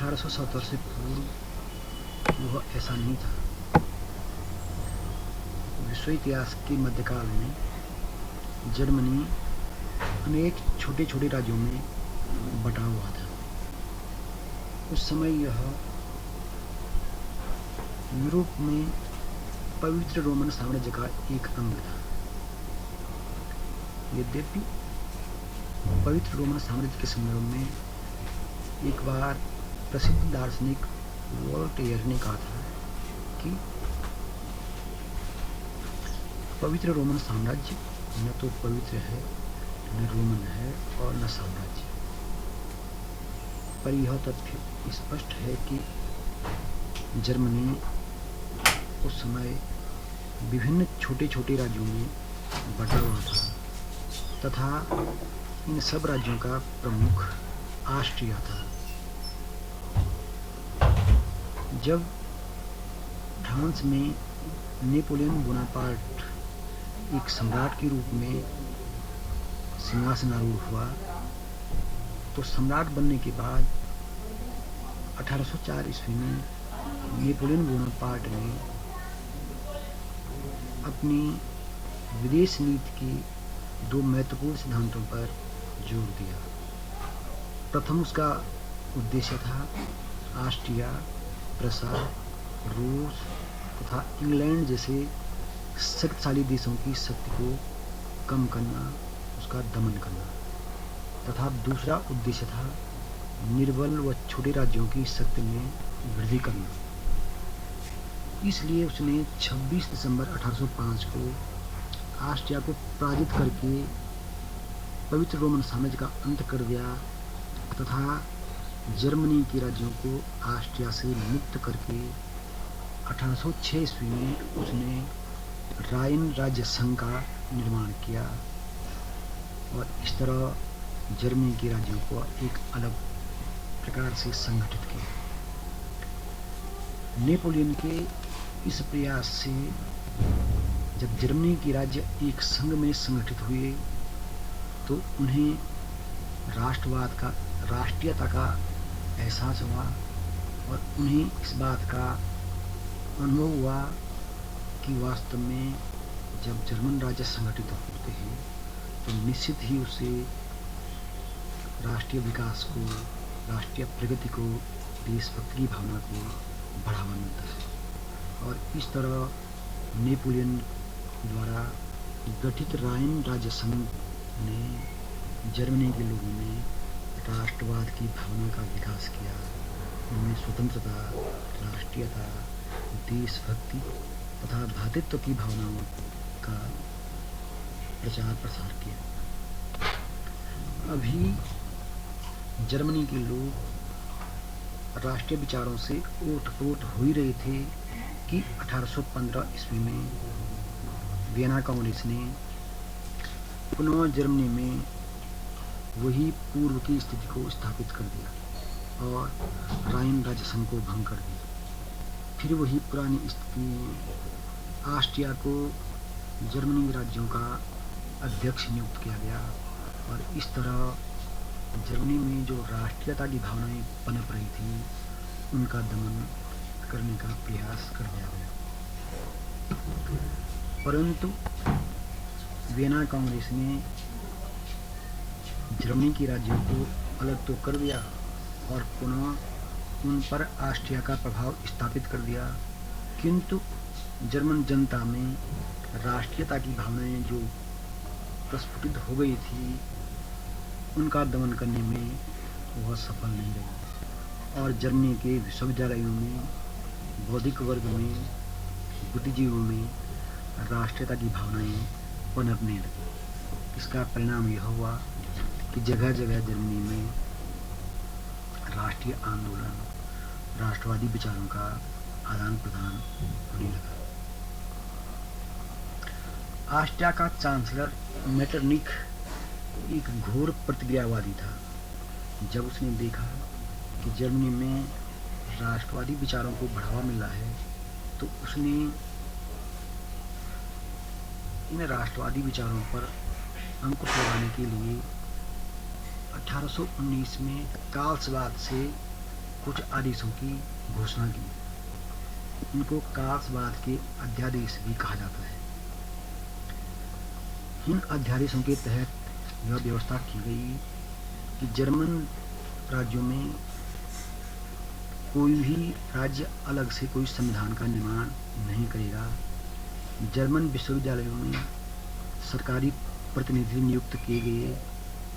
1870 से पूर्व वह ऐसा नहीं था। विश्व इतिहास के मध्यकाल में जर्मनी अनेक छोटे छोटे राज्यों में बटा हुआ था। उस समय यह यूरोप में पवित्र रोमन साम्राज्य का एक अंग था। यद्यपि पवित्र रोमन साम्राज्य के संदर्भ में एक बार प्रसिद्ध दार्शनिक वोल्टेयर ने कहा था कि पवित्र रोमन साम्राज्य न तो पवित्र है, न रोमन है और न साम्राज्य। पर यह तथ्य स्पष्ट है कि जर्मनी उस समय विभिन्न छोटे छोटे राज्यों में बटा हुआ था तथा इन सब राज्यों का प्रमुख ऑस्ट्रिया था। जब फ्रांस में नेपोलियन बोनापार्ट एक सम्राट के रूप में सिंहासनारूढ़ हुआ तो सम्राट बनने के बाद 1804 ईस्वी में नेपोलियन बोनापार्ट ने अपनी विदेश नीति के दो महत्वपूर्ण सिद्धांतों पर जोर दिया। प्रथम उसका उद्देश्य था ऑस्ट्रिया, प्रसा, रूस तथा इंग्लैंड जैसे शक्तिशाली देशों की शक्ति को कम करना, उसका दमन करना तथा दूसरा उद्देश्य था निर्बल व छोटे राज्यों की शक्ति में वृद्धि करना। इसलिए उसने 26 दिसंबर 1805 को ऑस्ट्रिया को पराजित करके पवित्र रोमन साम्राज्य का अंत कर दिया तथा जर्मनी के राज्यों को ऑस्ट्रिया से मुक्त करके 1806 ईस्वी में उसने राइन राज्य संघ का निर्माण किया और इस तरह जर्मनी के राज्यों को एक अलग प्रकार से संगठित किया। नेपोलियन के इस प्रयास से जब जर्मनी के राज्य एक संघ में संगठित हुए तो उन्हें राष्ट्रीयता का एहसास हुआ और उन्हें इस बात का अनुभव हुआ कि वास्तव में जब जर्मन राज्य संगठित होते हैं तो निश्चित ही उसे राष्ट्रीय विकास को, राष्ट्रीय प्रगति को, देशभक्ति की भावना को बढ़ावा मिलता है। और इस तरह नेपोलियन द्वारा गठित राइन राज्य संघ ने जर्मनी के लोगों में राष्ट्रवाद की भावना का विकास किया। उनमें स्वतंत्रता, राष्ट्रीयता, देशभक्ति तथा भ्रातृत्व की भावनाओं का प्रचार प्रसार किया। अभी जर्मनी के लोग राष्ट्रीय विचारों से ओत-प्रोत हो ही रहे थे कि 1815 ईस्वी में वियना कांग्रेस ने पुनः जर्मनी में वही पूर्व की स्थिति को स्थापित कर दिया और राइन राज्य संघ को भंग कर दिया। फिर वही पुरानी स्थिति ऑस्ट्रिया को जर्मनी राज्यों का अध्यक्ष नियुक्त किया गया और इस तरह जर्मनी में जो राष्ट्रीयता की भावनाएं पनप रही थी उनका दमन करने का प्रयास कर दिया गया। परंतु वियना कांग्रेस ने जर्मनी के राज्यों को अलग तो कर दिया और पुनः उन पर ऑस्ट्रिया का प्रभाव स्थापित कर दिया, किंतु जर्मन जनता में राष्ट्रीयता की भावनाएं जो प्रस्फुटित हो गई थी उनका दमन करने में वह सफल नहीं रही और जर्मनी के विश्वविद्यालयों में, बौद्धिक वर्ग में, बुद्धिजीवियों में राष्ट्रीयता की भावनाएं पनपने लगी। इसका परिणाम यह हुआ कि जगह जगह जर्मनी में राष्ट्रीय आंदोलन, राष्ट्रवादी विचारों का आदान प्रदान होने लगा। ऑस्ट्रिया का चांसलर मेटरनिख एक घोर प्रतिक्रियावादी था। जब उसने देखा कि जर्मनी में राष्ट्रवादी विचारों को बढ़ावा मिल रहा है तो उसने इन राष्ट्रवादी विचारों पर अंकुश लगाने के लिए 1819 में कार्लसबाद से कुछ आदेशों की घोषणा की। इनको कार्लसबाद के अध्यादेश भी कहा जाता है। इन अध्यादेशों के तहत यह व्यवस्था की गई कि जर्मन राज्यों में कोई भी राज्य अलग से कोई संविधान का निर्माण नहीं करेगा। जर्मन विश्वविद्यालयों में सरकारी प्रतिनिधि नियुक्त किए गए,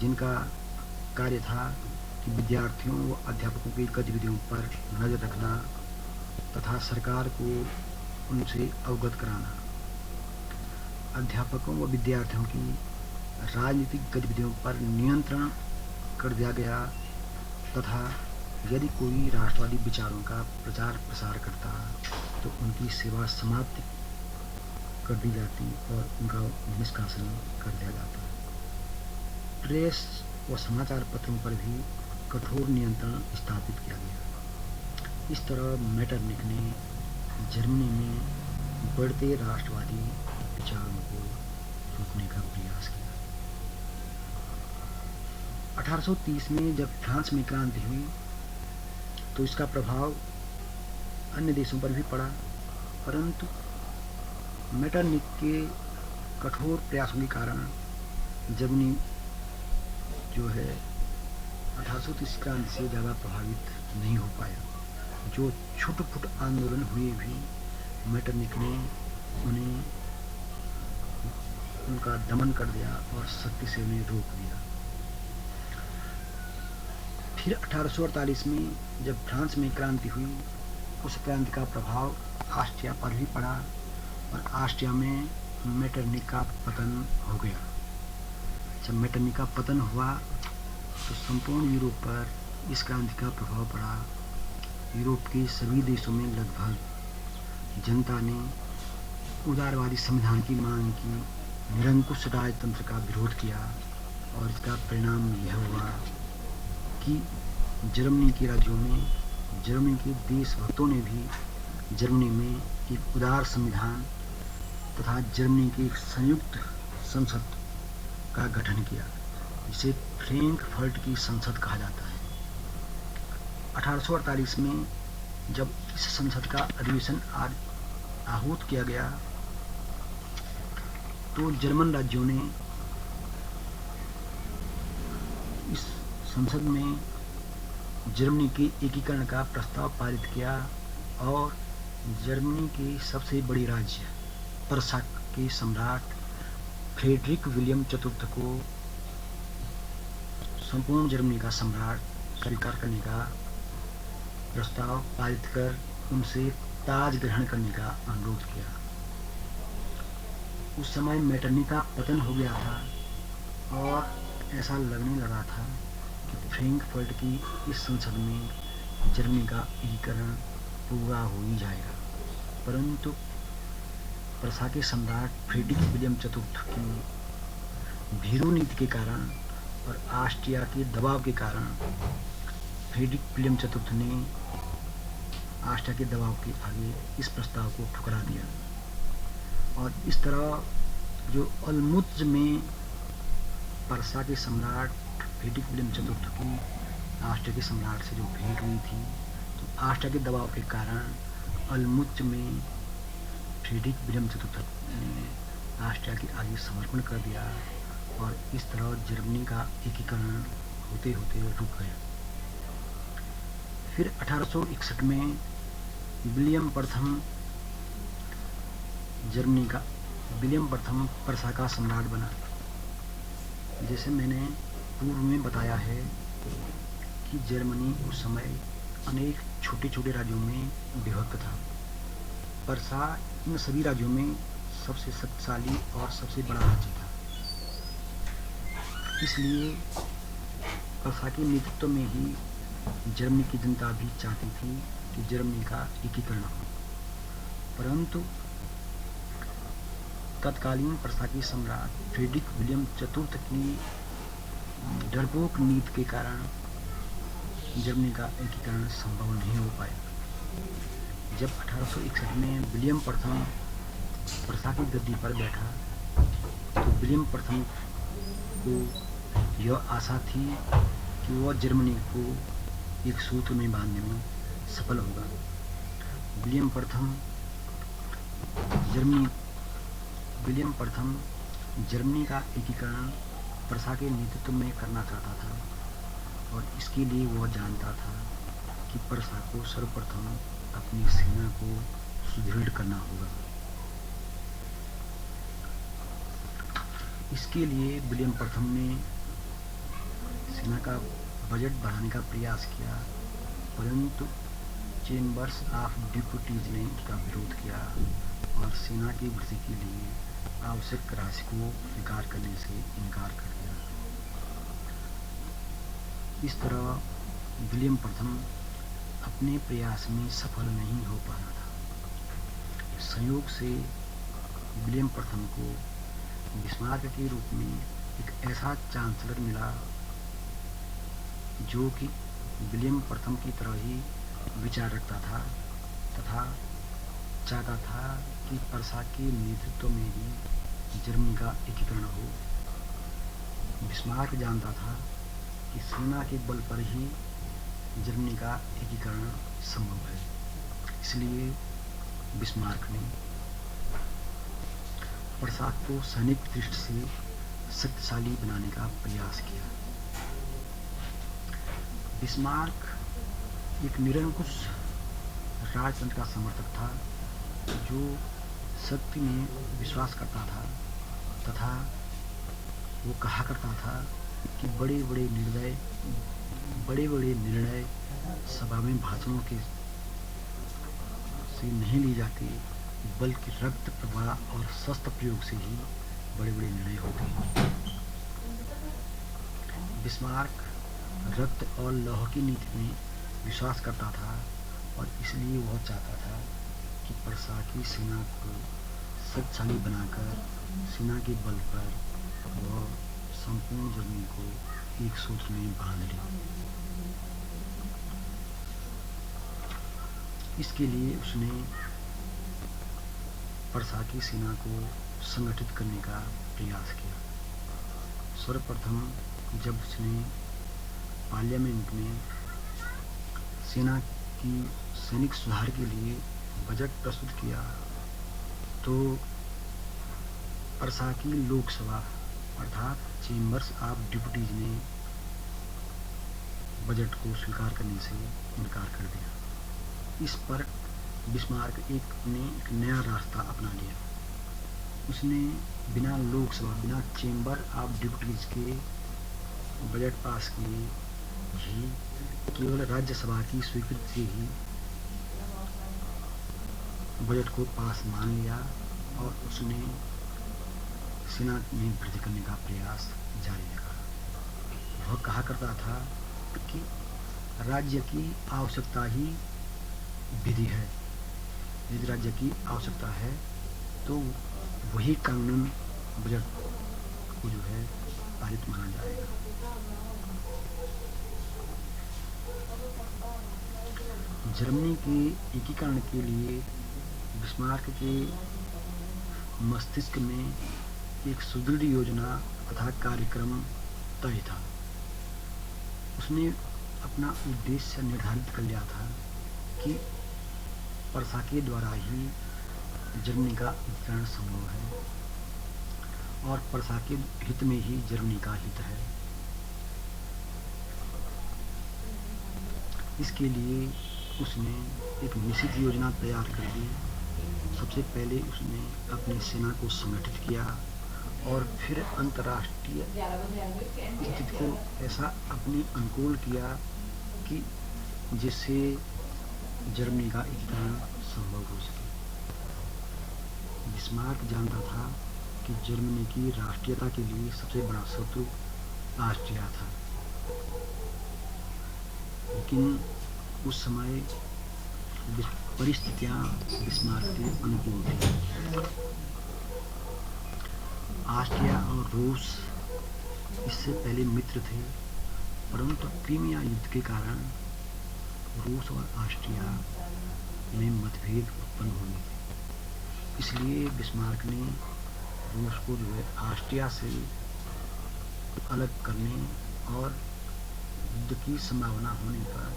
जिनका कार्य था कि विद्यार्थियों व अध्यापकों की गतिविधियों पर नज़र रखना तथा सरकार को उनसे अवगत कराना। अध्यापकों व विद्यार्थियों की राजनीतिक गतिविधियों पर नियंत्रण कर दिया गया तथा यदि कोई राष्ट्रवादी विचारों का प्रचार प्रसार करता तो उनकी सेवा समाप्त कर दी जाती और उनका निष्कासन कर दिया जाता। प्रेस व समाचार पत्रों पर भी कठोर नियंत्रण स्थापित किया गया। इस तरह मेटरनिख ने जर्मनी में बढ़ते राष्ट्रवादी विचारों को रोकने का प्रयास किया। 1830 में जब फ्रांस में क्रांति हुई तो इसका प्रभाव अन्य देशों पर भी पड़ा, परंतु मेटरनिख के कठोर प्रयासों के कारण जर्मनी जो है 1830 क्रांति से ज़्यादा प्रभावित नहीं हो पाया। जो छुट-फुट आंदोलन हुए भी मेटरनिख ने उन्हें उनका दमन कर दिया और सख्ती से उन्हें रोक दिया। फिर 1848 में जब फ्रांस में क्रांति हुई, उस क्रांति का प्रभाव ऑस्ट्रिया पर भी पड़ा और ऑस्ट्रिया में मेटरनिख का पतन हो गया। जब मेटरनिख का पतन हुआ तो संपूर्ण यूरोप पर इस क्रांति का प्रभाव पड़ा। यूरोप के सभी देशों में लगभग जनता ने उदारवादी संविधान की मांग की, निरंकुश राजतंत्र का विरोध किया और इसका परिणाम यह हुआ कि जर्मनी के राज्यों में जर्मनी के देशभक्तों ने भी जर्मनी में एक उदार संविधान तथा जर्मनी की एक संयुक्त संसद का गठन किया, जिसे फ्रैंकफर्ट की संसद कहा जाता है। 1848 में जब इस संसद का अधिवेशन आहूत किया गया तो जर्मन राज्यों ने इस संसद में जर्मनी के एकीकरण का प्रस्ताव पारित किया और जर्मनी के सबसे बड़े राज्य प्रशा के सम्राट फ्रेडरिक विलियम चतुर्थ को संपूर्ण जर्मनी का सम्राट स्वीकार करने का प्रस्ताव पारित कर उनसे ताज ग्रहण करने का अनुरोध किया। उस समय मेटरनिख का पतन हो गया था और ऐसा लगने लगा था कि फ्रैंकफर्ट की इस संसद में जर्मनी का एकीकरण पूरा हो ही जाएगा, परंतु प्रशा के सम्राट फ्रेडरिक विलियम चतुर्थ की भीरू नीति के कारण और ऑस्ट्रिया के दबाव के कारण फ्रेडरिक विलियम चतुर्थ ने ऑस्ट्रिया के दबाव के आगे इस प्रस्ताव को ठुकरा दिया और इस तरह जो अल्मुत्ज में प्रशा के सम्राट फ्रेडरिक विलियम चतुर्थ की ऑस्ट्रिया के सम्राट से जो भेंट हुई थी, तो ऑस्ट्रिया के दबाव के कारण अल्मुत्ज में फ्रेडरिक विलियम चतुर्थ ने ऑस्ट्रिया के आगे समर्पण कर दिया और इस तरह जर्मनी का एकीकरण होते होते रुक गया। फिर 1861 में विलियम प्रथम प्रशा का सम्राट बना। जैसे मैंने पूर्व में बताया है कि जर्मनी उस समय अनेक छोटे छोटे राज्यों में विभक्त था। प्रशा इन सभी राज्यों में सबसे शक्तिशाली और सबसे बड़ा राज्य था। इसलिए प्रशा के नेतृत्व में ही जर्मनी की जनता भी चाहती थी कि जर्मनी का एकीकरण हो, परंतु तत्कालीन प्रशा के सम्राट फ्रेडरिक विलियम चतुर्थ की डरपोक नीति के कारण जर्मनी का एकीकरण संभव नहीं हो पाया। जब 1861 में विलियम प्रथम प्रशा की गद्दी पर बैठा तो विलियम प्रथम को यह आशा थी कि वह जर्मनी को एक सूत्र में बांधने में सफल होगा। विलियम प्रथम जर्मनी का एकीकरण प्रशा के नेतृत्व में करना चाहता था और इसके लिए वह जानता था कि प्रशा को सर्वप्रथम अपनी सेना को सुदृढ़ करना होगा। इसके लिए विलियम प्रथम ने सेना का बजट बढ़ाने का प्रयास किया, परंतु चेम्बर्स ऑफ डिप्यूटीज ने उसका विरोध किया और सेना की वृद्धि के लिए आवश्यक राशि को स्वीकार करने से इनकार कर दिया। इस तरह विलियम प्रथम अपने प्रयास में सफल नहीं हो पा रहा था। संयोग से विलियम प्रथम को बिस्मार्क के रूप में एक ऐसा चांसलर मिला जो कि विलियम प्रथम की तरह ही विचार रखता था तथा चाहता था कि प्रशा के नेतृत्व में ही जर्मनी का एकीकरण हो। बिस्मार्क जानता था कि सेना के बल पर ही जर्मनी का एकीकरण संभव है, इसलिए बिस्मार्क ने प्रशा को सैनिक दृष्टि से शक्तिशाली बनाने का प्रयास किया। बिस्मार्क एक निरंकुश राजतंत्र का समर्थक था जो शक्ति में विश्वास करता था तथा वो कहा करता था कि बड़े बड़े निर्णय सभा में भाषणों के से नहीं ली जाती, बल्कि रक्त प्रवाह और शस्त्र प्रयोग से ही बड़े निर्णय होते हैं। बिस्मार्क रक्त और लौह की नीति में विश्वास करता था और इसलिए वह चाहता था कि प्रशा की सेना को शक्तिशाली बनाकर सेना के बल पर वह संपूर्ण जर्मनी को एक सूत्र में बांध ले। इसके लिए उसने प्रशा की सेना को संगठित करने का प्रयास किया। सर्वप्रथम जब उसने पार्लियामेंट में सेना की सैनिक सुधार के लिए बजट प्रस्तुत किया तो प्रशा की लोकसभा अर्थात चेम्बर्स ऑफ डिप्यूटीज ने बजट को स्वीकार करने से इनकार कर दिया। इस पर बिस्मार्क ने एक नया रास्ता अपना लिया। उसने बिना लोकसभा बिना चेम्बर ऑफ डिप्यूटीज के बजट पास किए ही केवल राज्यसभा की स्वीकृति से ही बजट को पास मान लिया और उसने सेना में वृद्धि करने का प्रयास जारी रखा। वह कहा करता था कि राज्य की आवश्यकता ही विधि है, यदि राज्य की आवश्यकता है तो वही कानून बजट को जो है पारित माना जाएगा। जर्मनी के एकीकरण के लिए बिस्मार्क के मस्तिष्क में एक सुदृढ़ योजना तथा कार्यक्रम तय था। उसने अपना उद्देश्य निर्धारित कर लिया था कि प्रशा के द्वारा ही जर्मनी का एकीकरण संभव है और प्रशा के हित में ही जर्मनी का हित है। इसके लिए उसने एक निश्चित योजना तैयार कर दी। सबसे पहले उसने अपनी सेना को संगठित किया और फिर अंतर्राष्ट्रीय स्थिति को ऐसा अपने अनुकूल किया कि जिससे जर्मनी का एकीकरण संभव हो सके। बिस्मार्क जानता था कि जर्मनी की राष्ट्रीयता के लिए सबसे बड़ा शत्रु ऑस्ट्रिया था, लेकिन उस समय परिस्थितियां बिस्मार्क के अनुकूल थी। ऑस्ट्रिया और रूस इससे पहले मित्र थे, परंतु क्रीमिया युद्ध के कारण रूस और ऑस्ट्रिया में मतभेद उत्पन्न हो गए। इसलिए बिस्मार्क ने रूस को जो है ऑस्ट्रिया से अलग करने और युद्ध की संभावना होने पर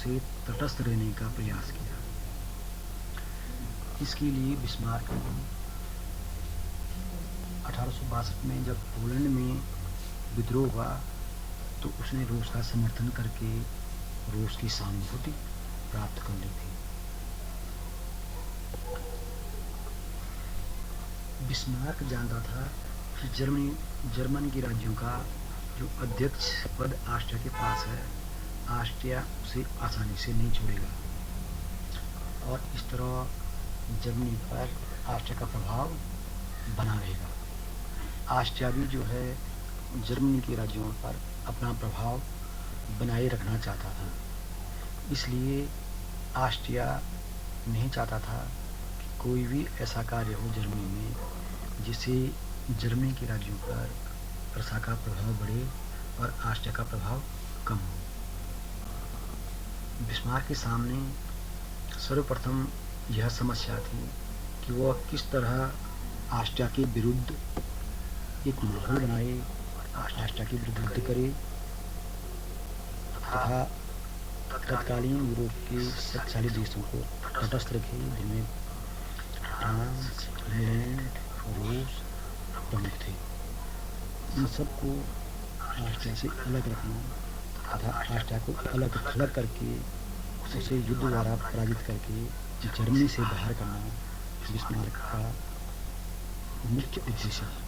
से तटस्थ रहने का प्रयास किया। इसके लिए बिस्मार्क 1862 में जब पोलैंड में विद्रोह हुआ तो उसने रूस का समर्थन करके रूस की सहानुभूति प्राप्त कर ली थी। बिस्मार्क जानता था कि जर्मन के राज्यों का जो अध्यक्ष पद ऑस्ट्रिया के पास है, ऑस्ट्रिया उसे आसानी से नहीं छोड़ेगा और इस तरह जर्मनी पर ऑस्ट्रिया का प्रभाव बना रहेगा। ऑस्ट्रिया भी जो है जर्मनी के राज्यों पर अपना प्रभाव बनाए रखना चाहता था। इसलिए ऑस्ट्रिया नहीं चाहता था कि कोई भी ऐसा कार्य हो जर्मनी में जिससे जर्मनी के राज्यों पर प्रशा का प्रभाव बढ़े और ऑस्ट्रिया का प्रभाव कम हो। बिस्मार्क के सामने सर्वप्रथम यह समस्या थी कि वह किस तरह ऑस्ट्रिया के विरुद्ध एक माहौल बनाए, ऑस्ट्रिया के विरुद्ध युद्ध करे तथा तत्कालीन यूरोप के शक्तिशाली देशों को तटस्थ रखे, जिनमें फ्रांस, इंग्लैंड, रूस प्रमुख थे। इन सबको ऑस्ट्रिया से अलग रखना तथा ऑस्ट्रिया को अलग थलग करके उसे युद्ध द्वारा पराजित करके जर्मनी से बाहर करना बिस्मार्क का मुख्य उद्देश्य है।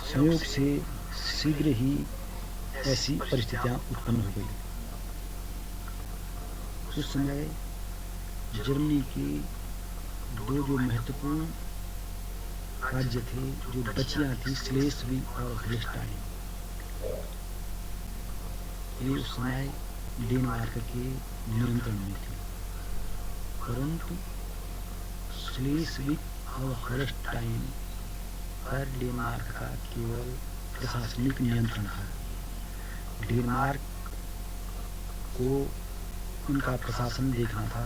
संयोग से शीघ्र ही ऐसी परिस्थितियां उत्पन्न हो गई। उस समय जर्मनी के दो जो महत्वपूर्ण राज्य थे, जो डचियां थी, स्लेस्विग और होल्स्टाइन, ये उस समय डेनमार्क के नियंत्रण में थे। परंतु स्लेस्विग और होल्स्टाइन पर डेनमार्क का केवल प्रशासनिक नियंत्रण है। डेनमार्क को उनका प्रशासन देखना था,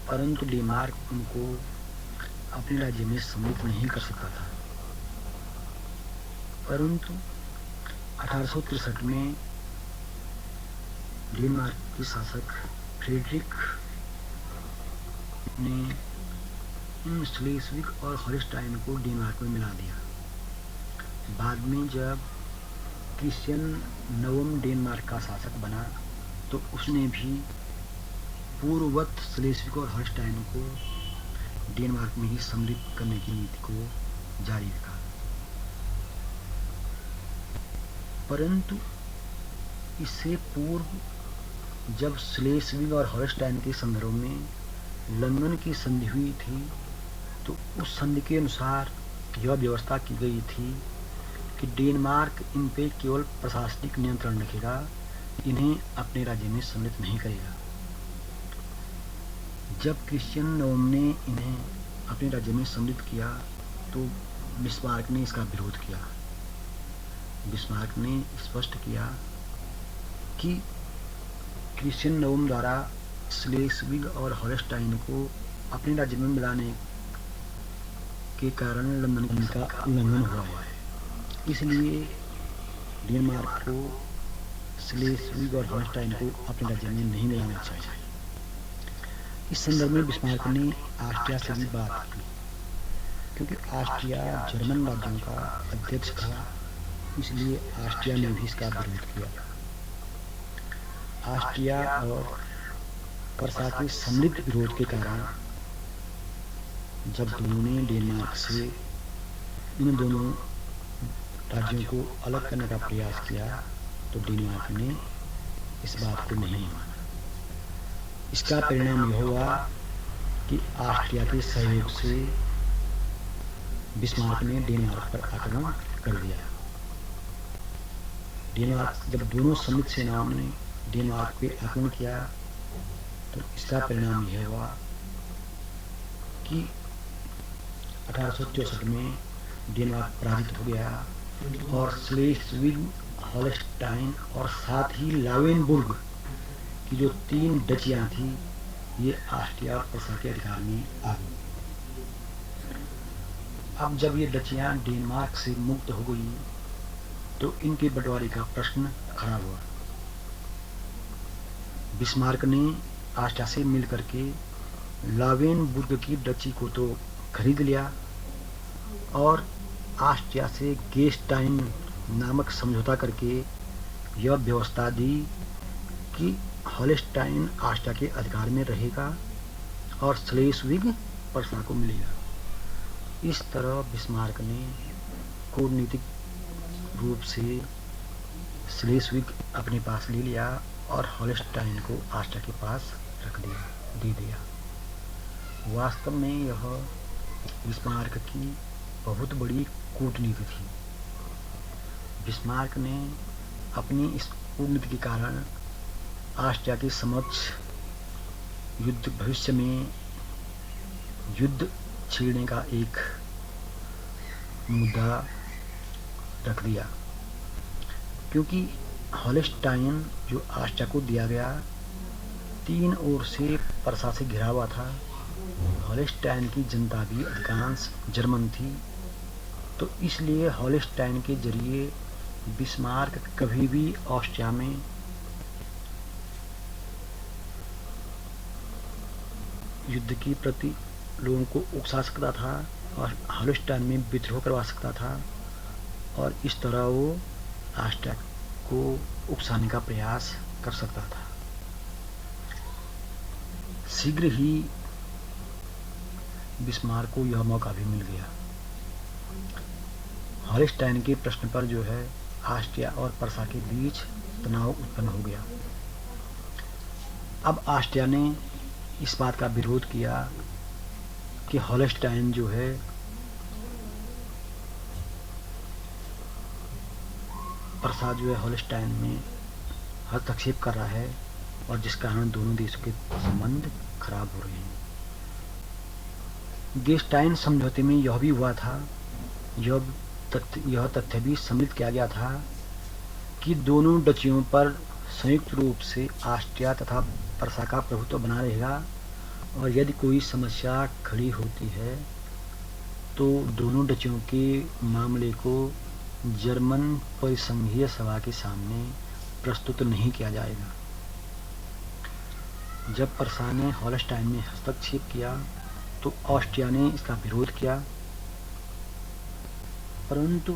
परंतु डेनमार्क उनको अपने राज्य में सम्मिलित नहीं कर सकता था। परंतु 1863 में डेनमार्क के शासक फ्रेडरिक ने इन स्लेस्विग और होल्स्टाइन को डेनमार्क में मिला दिया। बाद में जब क्रिश्चियन नवम डेनमार्क का शासक बना तो उसने भी पूर्ववत स्लेस्विग और होल्स्टाइन को डेनमार्क में ही सम्मिलित करने की नीति को जारी रखा। परंतु इससे पूर्व जब स्लेस्विग और होल्स्टाइन के संदर्भ में लंदन की संधि हुई थी तो उस संधि के अनुसार यह व्यवस्था की गई थी कि डेनमार्क इन पे केवल प्रशासनिक नियंत्रण रखेगा, इन्हें अपने राज्य में सम्मिलित नहीं करेगा। जब क्रिश्चियन नवम ने इन्हें अपने राज्य में सम्मिलित किया तो बिस्मार्क ने इसका विरोध किया। बिस्मार्क ने स्पष्ट किया कि क्रिश्चियन नवम द्वारा स्लेस्विग और होल्स्टाइन को अपने राज्य में मिलाने के कारण लंदन का उल्लंघन हुआ है। इसलिए डेनमार्क को स्लेस्विग और होल्स्टाइन को अपने राज्य में नहीं मिलाना चाहिए। इस संदर्भ में बिस्मार्क ने ऑस्ट्रिया से भी बात की, क्योंकि ऑस्ट्रिया जर्मन राज्यों का अध्यक्ष था, इसलिए ऑस्ट्रिया ने भी इसका विरोध किया। ऑस्ट्रिया और प्रशा के सम्मिलित विरोध के कारण जब दोनों ने डेनमार्क से इन दोनों राज्यों को अलग करने का प्रयास किया तो डेनमार्क ने इस बात को नहीं माना। इसका परिणाम यह हुआ कि ऑस्ट्रिया के सहयोग से बिस्मार्क ने डेनमार्क पर आक्रमण कर दिया। डेनमार्क जब दोनों सम्मिलित सेनाओं ने डेनमार्क पे आक्रमण किया तो इसका परिणाम यह हुआ कि 1864 में डेनमार्क पराजित हो गया और स्लेस्विग, होल्स्टाइन और साथ ही लावेनबुर्ग की जो 3 डचियां थी ये ऑस्ट्रिया और प्रशा के अधिकार में आ गई। अब जब ये डचियां डेनमार्क से मुक्त हो गई तो इनके बंटवारे का प्रश्न खड़ा हुआ। बिस्मार्क ने ऑस्ट्रिया से मिल करके लावेनबुर्ग की डची को तो खरीद लिया और ऑस्ट्रिया से गेस्टाइन नामक समझौता करके यह व्यवस्था दी कि हॉलस्टाइन ऑस्ट्रिया के अधिकार में रहेगा और स्लेस्विग पर्सा को मिलेगा। इस तरह बिस्मार्क ने कूटनीतिक रूप से स्लेस्विग अपने पास ले लिया और हॉलस्टाइन को ऑस्ट्रिया के पास दे दिया। वास्तव में यह बिस्मार्क की बहुत बड़ी कूटनीति थी। बिस्मार्क ने अपनी इस कूटनीति के कारण ऑस्ट्रिया के समक्ष भविष्य में युद्ध छेड़ने का एक मुद्दा रख दिया, क्योंकि हॉलस्टाइन जो ऑस्ट्रिया को दिया गया 3 ओर से पर्सा से घिरा हुआ था। हॉलस्टाइन की जनता भी अधिकांश जर्मन थी, तो इसलिए हॉलस्टाइन के जरिए बिस्मार्क कभी भी ऑस्ट्रिया में युद्ध की प्रति लोगों को उकसा सकता था और हॉलस्टाइन में विद्रोह करवा सकता था और इस तरह वो ऑस्ट्रिया को उकसाने का प्रयास कर सकता था। शीघ्र ही बिस्मार्क को यह मौका भी मिल गया। हॉलस्टाइन के प्रश्न पर जो है ऑस्ट्रिया और पर्सा के बीच तनाव उत्पन्न हो गया। अब ऑस्ट्रिया ने इस बात का विरोध किया कि हॉलस्टाइन जो है पर्सा जो है हॉलस्टाइन में हस्तक्षेप कर रहा है और जिस कारण दोनों देशों के संबंध खराब हो रहे हैं। गेस्टाइन समझौते में यह भी हुआ था, यह तथ्य भी सम्मिलित किया गया था कि दोनों डचियों पर संयुक्त रूप से ऑस्ट्रिया तथा पर्सा का प्रभुत्व बना रहेगा और यदि कोई समस्या खड़ी होती है तो दोनों डचियों के मामले को जर्मन परिसंघीय सभा के सामने प्रस्तुत नहीं किया जाएगा। जब पर्सा ने हॉलस्टाइन में हस्तक्षेप किया तो ऑस्ट्रिया ने इसका विरोध किया, परंतु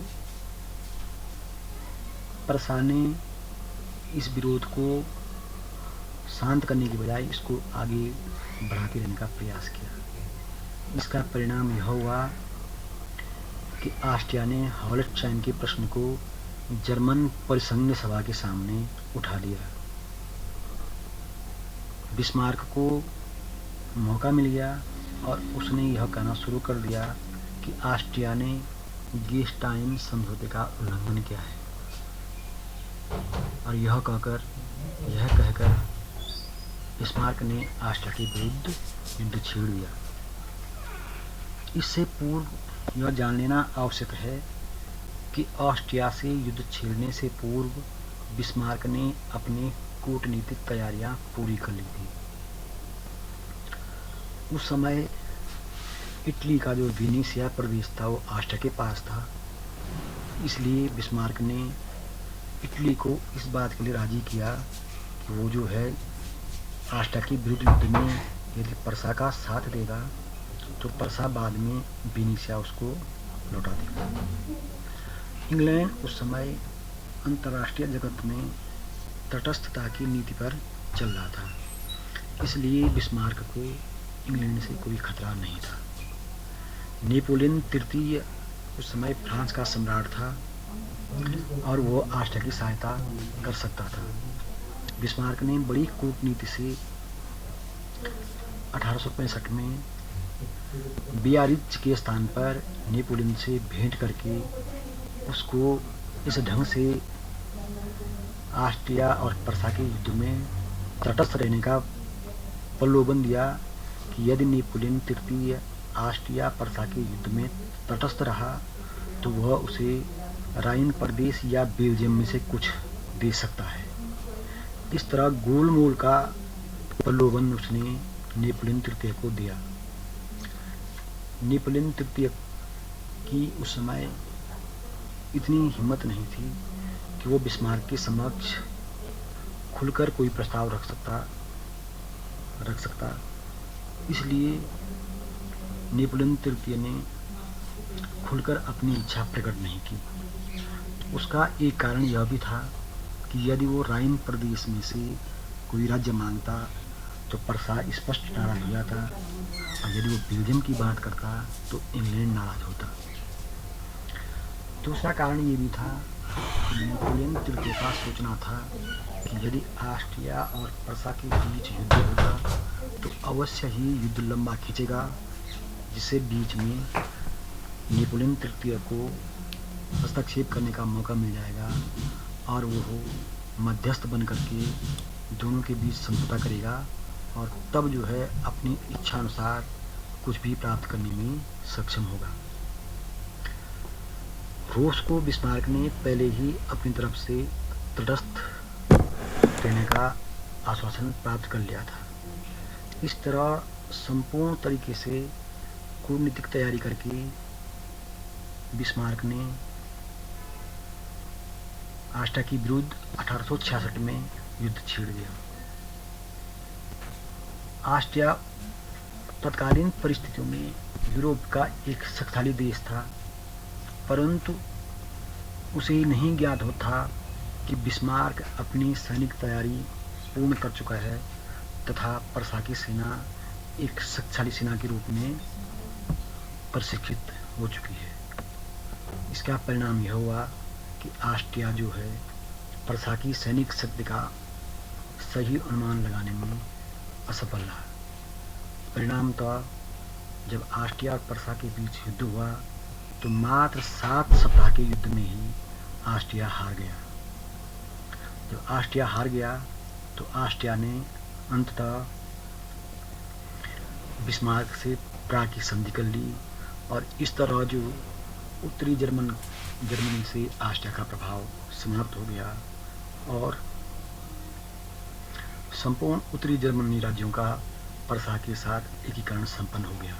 पर्सा ने इस विरोध को शांत करने के बजाय इसको आगे बढ़ाते रहने का प्रयास किया। इसका परिणाम यह हुआ कि ऑस्ट्रिया ने हॉलस्टाइन के प्रश्न को जर्मन परिसंघीय सभा के सामने उठा लिया। बिस्मार्क को मौका मिल गया और उसने यह कहना शुरू कर दिया कि ऑस्ट्रिया ने गेस्टाइन समझौते का उल्लंघन किया है और यह कहकर बिस्मार्क ने ऑस्ट्रिया के विरुद्ध युद्ध छेड़ दिया। इससे पूर्व यह जान लेना आवश्यक है कि ऑस्ट्रिया से युद्ध छेड़ने से पूर्व बिस्मार्क ने अपनी कूटनीतिक तैयारियां पूरी कर ली थी। उस समय इटली का जो वेनेशिया प्रदेश था वो ऑस्ट्रिया के पास था, इसलिए बिस्मार्क ने इटली को इस बात के लिए राजी किया कि वो जो है ऑस्ट्रिया के विरुद्ध युद्ध में यदि पर्सा का साथ देगा तो पर्सा बाद में वेनेशिया उसको लौटा देगा। इंग्लैंड उस समय अंतर्राष्ट्रीय जगत में तटस्थता की नीति पर चल रहा था, इसलिए बिस्मार्क को इंग्लैंड से कोई खतरा नहीं था। नेपोलियन तृतीय उस समय फ्रांस का सम्राट था और वो ऑस्ट्रिया की सहायता कर सकता था। बिस्मार्क ने बड़ी कूटनीति से 1865 में बियारित्ज के स्थान पर नेपोलियन से भेंट करके उसको इस ढंग से ऑस्ट्रिया और पर्सा के युद्ध में तटस्थ रहने का प्रलोभन दिया कि यदि नेपोलियन तृतीय ऑस्ट्रिया पर्सा के युद्ध में तटस्थ रहा तो वह उसे राइन प्रदेश या बेल्जियम में से कुछ दे सकता है। इस तरह गोलमोल का प्रलोभन उसने नेपोलियन तृतीय को दिया। नेपोलियन तृतीय की उस समय इतनी हिम्मत नहीं थी कि वो बिस्मार्क के समक्ष खुलकर कोई प्रस्ताव रख सकता। इसलिए नेपोलियन तृतीय ने खुलकर अपनी इच्छा प्रकट नहीं की। उसका एक कारण यह भी था कि यदि वो राइन प्रदेश में से कोई राज्य मांगता तो पर्सा स्पष्ट नाराज हो जाता, और यदि वो बेल्जियम की बात करता तो इंग्लैंड नाराज होता। दूसरा कारण ये भी था कि नेपोलियन तृतीय का सोचना था कि यदि ऑस्ट्रिया और पर्सा के बीच युद्ध होगा तो अवश्य ही युद्ध लंबा खींचेगा, जिससे बीच में नेपोलियन तृतीय को हस्तक्षेप करने का मौका मिल जाएगा और वो मध्यस्थ बन करके दोनों के बीच समझौता करेगा और तब जो है अपनी इच्छा अनुसार कुछ भी प्राप्त करने में सक्षम होगा। रूस को बिस्मार्क ने पहले ही अपनी तरफ से तटस्थ रहने का आश्वासन प्राप्त कर लिया था। इस तरह संपूर्ण तरीके से कूटनीतिक तैयारी करके बिस्मार्क ने ऑस्ट्रिया के विरुद्ध 1866 में युद्ध छेड़ दिया। ऑस्ट्रिया तत्कालीन परिस्थितियों में यूरोप का एक शक्तिशाली देश था, परंतु उसे नहीं ज्ञात होता कि बिस्मार्क अपनी सैनिक तैयारी पूर्ण कर चुका है तथा पर्सा की सेना एक शक्तिशाली सेना के रूप में प्रशिक्षित हो चुकी है। इसका परिणाम यह हुआ कि ऑस्ट्रिया जो है पर्सा की सैनिक शक्ति का सही अनुमान लगाने में असफल रहा। परिणामतः जब ऑस्ट्रिया और पर्सा के बीच युद्ध हुआ तो मात्र 7 सप्ताह के युद्ध में ही ऑस्ट्रिया हार गया। जब ऑस्ट्रिया हार गया तो ऑस्ट्रिया ने अंततः बिस्मार्क से प्राग की संधि कर ली और इस तरह जो उत्तरी जर्मनी से ऑस्ट्रिया का प्रभाव समाप्त हो गया और संपूर्ण उत्तरी जर्मनी राज्यों का पर्सा के साथ एकीकरण संपन्न हो गया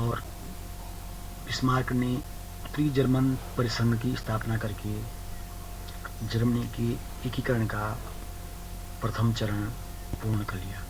और बिस्मार्क ने उत्तरी जर्मन परिसंघ की स्थापना करके जर्मनी के एकीकरण का प्रथम चरण पूर्ण कर लिया।